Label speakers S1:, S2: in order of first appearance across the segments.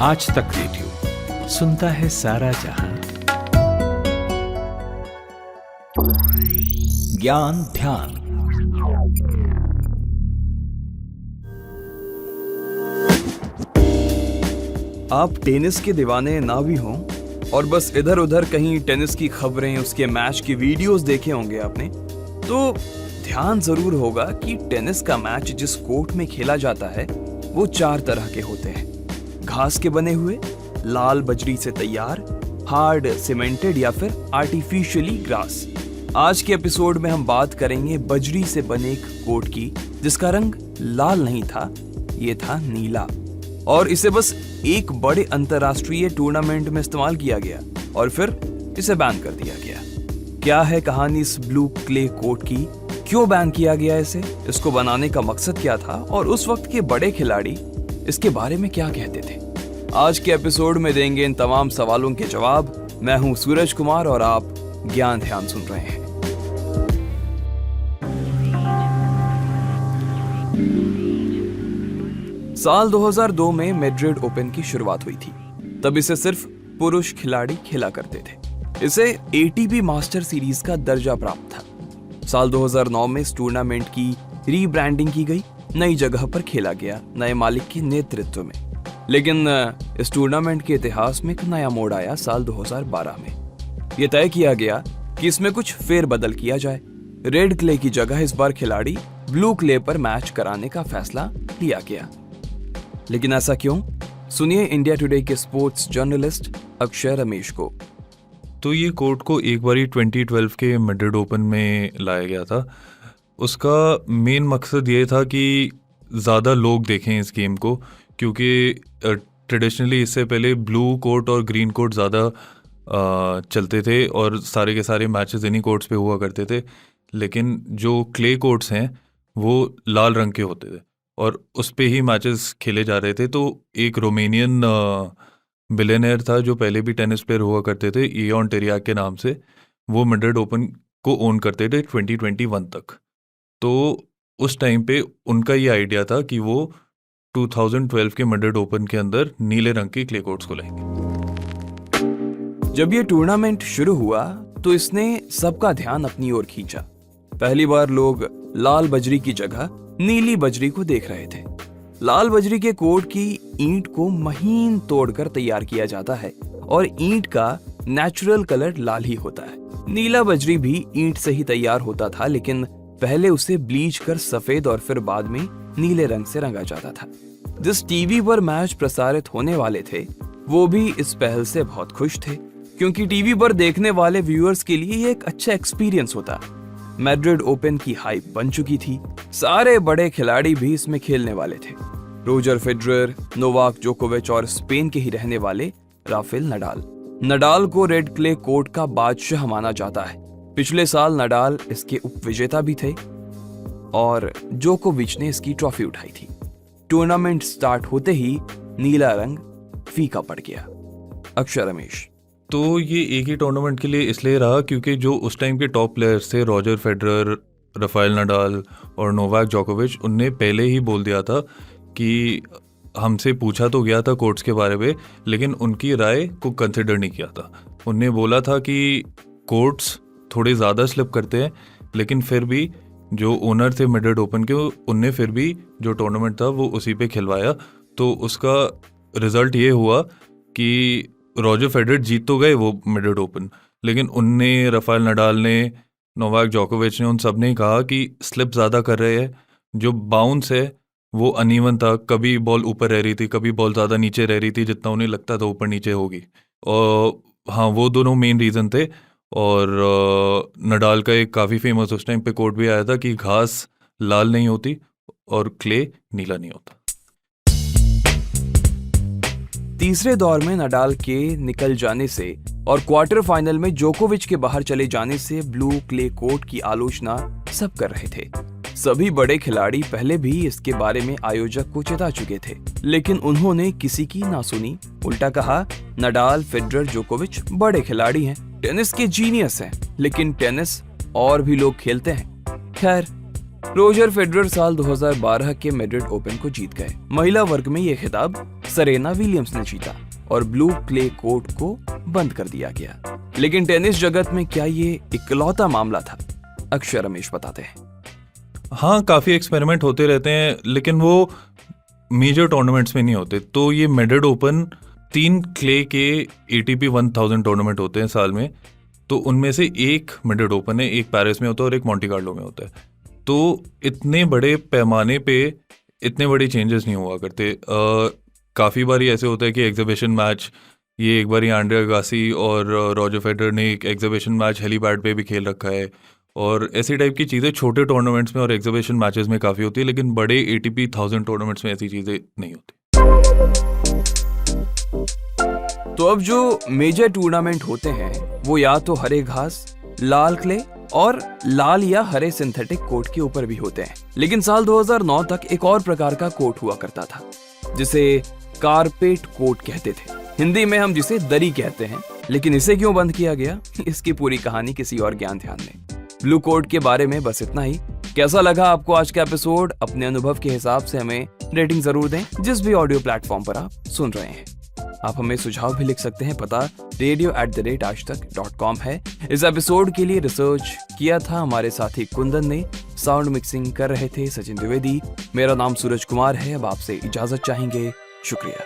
S1: आज तक रेडियो सुनता है सारा जहां। ज्ञान ध्यान।
S2: आप टेनिस के दीवाने ना भी हों और बस इधर उधर कहीं टेनिस की खबरें, उसके मैच की वीडियोस देखे होंगे आपने, तो ध्यान जरूर होगा कि टेनिस का मैच जिस कोर्ट में खेला जाता है वो 4 तरह के होते हैं। घास के बने हुए, लाल बजरी से तैयार, हार्ड सीमेंटेड या फिर आर्टिफिशियली ग्रास। आज के एपिसोड में हम बात करेंगे बजरी से बने एक कोर्ट की जिसका रंग लाल नहीं था, ये था नीला, और इसे बस एक बड़े अंतरराष्ट्रीय टूर्नामेंट में इस्तेमाल किया गया और फिर इसे बैन कर दिया गया। क्या है कहानी इस ब्लू क्ले कोर्ट की? क्यों बैन किया गया इसे? इसको बनाने का मकसद क्या था और उस वक्त के बड़े खिलाड़ी इसके बारे में क्या कहते थे? आज के एपिसोड में देंगे इन तमाम सवालों के जवाब। मैं हूं सूरज कुमार और आप ज्ञान ध्यान सुन रहे हैं। साल 2002 में मैड्रिड ओपन की शुरुआत हुई थी। तब इसे सिर्फ पुरुष खिलाड़ी खेला करते थे। इसे एटीपी मास्टर सीरीज का दर्जा प्राप्त था। साल 2009 में इस टूर्नामेंट की रीब्रांडिंग की गई, नई जगह पर खेला गया, नए मालिक के नेतृत्व में। लेकिन इस टूर्नामेंट के इतिहास में एक नया मोड़ आया साल 2012 में। यह तय किया गया कि इसमें कुछ फेरबदल किया जाए। रेड क्ले की जगह इस बार खिलाड़ी ब्लू क्ले पर मैच कराने का फैसला लिया गया। लेकिन ऐसा क्यों? सुनिए इंडिया टुडे के स्पोर्ट्स जर्नलिस्ट अक्षय रमेश को।
S3: तो ये कोर्ट को एक बारी 2012 के मैड्रिड ओपन में लाया गया था। उसका मेन मकसद ये था कि ज़्यादा लोग देखें इस गेम को, क्योंकि ट्रेडिशनली इससे पहले ब्लू कोर्ट और ग्रीन कोर्ट ज़्यादा चलते थे और सारे के सारे मैचेस इन्हीं कोर्ट्स पे हुआ करते थे। लेकिन जो क्ले कोर्ट्स हैं वो लाल रंग के होते थे और उस पे ही मैचेस खेले जा रहे थे। तो एक रोमेनियन बिलियनर था जो पहले भी टेनिस प्लेयर हुआ करते थे, इयोन टेरियाक के नाम से। वो मैड्रिड ओपन को ओन करते थे 2021 तक। तो उस टाइम पे उनका ये आइडिया था कि वो 2012 के मैड्रिड ओपन के अंदर नीले रंग की क्ले कोर्ट्स को लाएंगे।
S2: जब ये टूर्नामेंट शुरू हुआ तो इसने सबका ध्यान अपनी ओर खींचा। पहली बार लोग लाल बजरी की जगह नीली बजरी को देख रहे थे। लाल बजरी के कोर्ट की ईंट को महीन तोड़कर तैयार किया जाता है और ईंट का नेचुरल कलर लाल ही होता है। नीला बजरी भी ईंट से ही तैयार होता था, लेकिन पहले उसे ब्लीच कर सफेद और फिर बाद में नीले रंग से रंगा जाता था। जिस टीवी पर मैच प्रसारित होने वाले थे वो भी इस पहल से बहुत खुश थे, क्योंकि टीवी पर देखने वाले व्यूअर्स के लिए ये एक अच्छा एक्सपीरियंस होता। मैड्रिड ओपन की हाइप बन चुकी थी। सारे बड़े खिलाड़ी भी इसमें खेलने वाले थे। रोजर फेडरर, नोवाक जोकोविच और स्पेन के ही रहने वाले राफेल नडाल। नडाल को रेड क्ले कोर्ट का बादशाह माना जाता है। पिछले साल नडाल इसके उपविजेता भी थे और जोकोविच ने इसकी ट्रॉफी उठाई थी। टूर्नामेंट स्टार्ट होते ही नीला रंग फीका पड़ गया। अक्षय रमेश।
S3: तो ये एक ही टूर्नामेंट के लिए इसलिए रहा क्योंकि जो उस टाइम के टॉप प्लेयर्स थे, रोजर फेडरर, राफेल नडाल और नोवाक जोकोविच, उनने पहले ही बोल दिया था कि हमसे पूछा तो गया था कोर्ट्स के बारे में, लेकिन उनकी राय को कंसिडर नहीं किया था। उनने बोला था कि कोर्ट्स थोड़े ज़्यादा स्लिप करते हैं, लेकिन फिर भी जो ओनर थे मैड्रिड ओपन के, उनने फिर भी जो टूर्नामेंट था वो उसी पे खिलवाया। तो उसका रिजल्ट ये हुआ कि रोजर फेडरर जीत तो गए वो मैड्रिड ओपन, लेकिन उनने, राफेल नडाल ने, नोवाक जोकोविच ने, उन सब ने कहा कि स्लिप ज़्यादा कर रहे हैं। जो बाउंस है वो अनइवन था, कभी बॉल ऊपर रह रही थी, कभी बॉल ज़्यादा नीचे रह रही थी, जितना उन्हें लगता था ऊपर नीचे होगी। और हाँ, वो दोनों मेन रीज़न थे। और नडाल का एक काफ़ी फेमस उस टाइम पे कोट भी आया था कि घास लाल नहीं होती और क्ले नीला नहीं होता।
S2: तीसरे दौर में नडाल के निकल जाने से और क्वार्टर फाइनल में जोकोविच के बाहर चले जाने से ब्लू क्ले कोर्ट की आलोचना सब कर रहे थे। सभी बड़े खिलाड़ी पहले भी इसके बारे में आयोजक को चेता चुके थे, लेकिन उन्होंने किसी की ना सुनी। उल्टा कहा, नडाल, फेडरर, जोकोविच बड़े खिलाड़ी हैं, टेनिस के जीनियस हैं, लेकिन टेनिस और भी लोग खेलते हैं। खैर, रोजर फेडरर साल 2012 के मैड्रिड ओपन को जीत गए। महिला वर्ग में ये खिताब सेरेना विलियम्स ने जीता और ब्लू क्ले कोर्ट को बंद कर दिया गया। लेकिन टेनिस जगत में क्या ये इकलौता मामला था? अक्षय रमेश बताते हैं।
S3: हाँ, काफ़ी एक्सपेरिमेंट होते रहते हैं, लेकिन वो मेजर टूर्नामेंट्स में नहीं होते। तो ये मैड्रिड ओपन 3 क्ले के ATP 1000 टूर्नामेंट होते हैं साल में, तो उनमें से एक मैड्रिड ओपन है, एक पेरिस में होता है और एक मॉन्टे कार्लो में होता है। तो इतने बड़े पैमाने पे इतने बड़े चेंजेस नहीं हुआ करते। काफ़ी बार ऐसे होता है कि एग्जीबिशन मैच, ये एक बार ही आंड्रे अगासी और रॉजर फेडरर ने एक एग्जीबिशन मैच हेलीपैड पे भी खेल रखा है, और ऐसी टाइप की चीज़ें छोटे टूर्नामेंट्स में और एग्जीबिशन मैचेस में काफ़ी होती है, लेकिन बड़े ATP 1000 टूर्नामेंट्स में ऐसी चीज़ें नहीं होती।
S2: तो अब जो मेजर टूर्नामेंट होते हैं वो या तो हरे घास, लाल क्ले और लाल या हरे सिंथेटिक कोर्ट के ऊपर भी होते हैं। लेकिन साल 2009 तक एक और प्रकार का कोर्ट हुआ करता था जिसे कारपेट कोर्ट कहते थे। हिंदी में हम जिसे दरी कहते हैं। लेकिन इसे क्यों बंद किया गया, इसकी पूरी कहानी किसी और ज्ञान ध्यान में। ब्लू कोर्ट के बारे में बस इतना ही। कैसा लगा आपको आज का एपिसोड? अपने अनुभव के हिसाब से हमें रेटिंग जरूर दें जिस भी ऑडियो प्लेटफॉर्म पर आप सुन रहे हैं। आप हमें सुझाव भी लिख सकते हैं, पता radio@aajtak.com है। इस एपिसोड के लिए रिसर्च किया था हमारे साथी कुंदन ने, साउंड मिक्सिंग कर रहे थे सचिन द्विवेदी। मेरा नाम सूरज कुमार है। अब आपसे इजाजत चाहेंगे। शुक्रिया।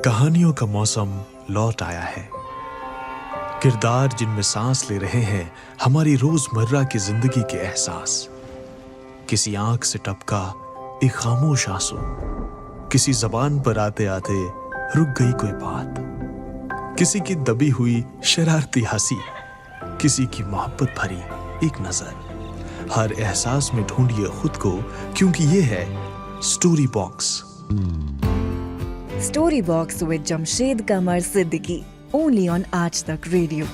S4: कहानियों का मौसम लौट आया है। किरदार जिनमें सांस ले रहे हैं हमारी रोजमर्रा की जिंदगी के एहसास। किसी आंख से टपका एक खामोश आंसू, किसी जबान पर आते आते रुक गई कोई बात, किसी की दबी हुई शरारती हंसी, किसी की मोहब्बत भरी एक नजर। हर एहसास में ढूंढिए खुद को, क्योंकि ये है story box.
S5: Story Box with Jamshed Kamar Siddiqui, only on Aaj Tak Radio.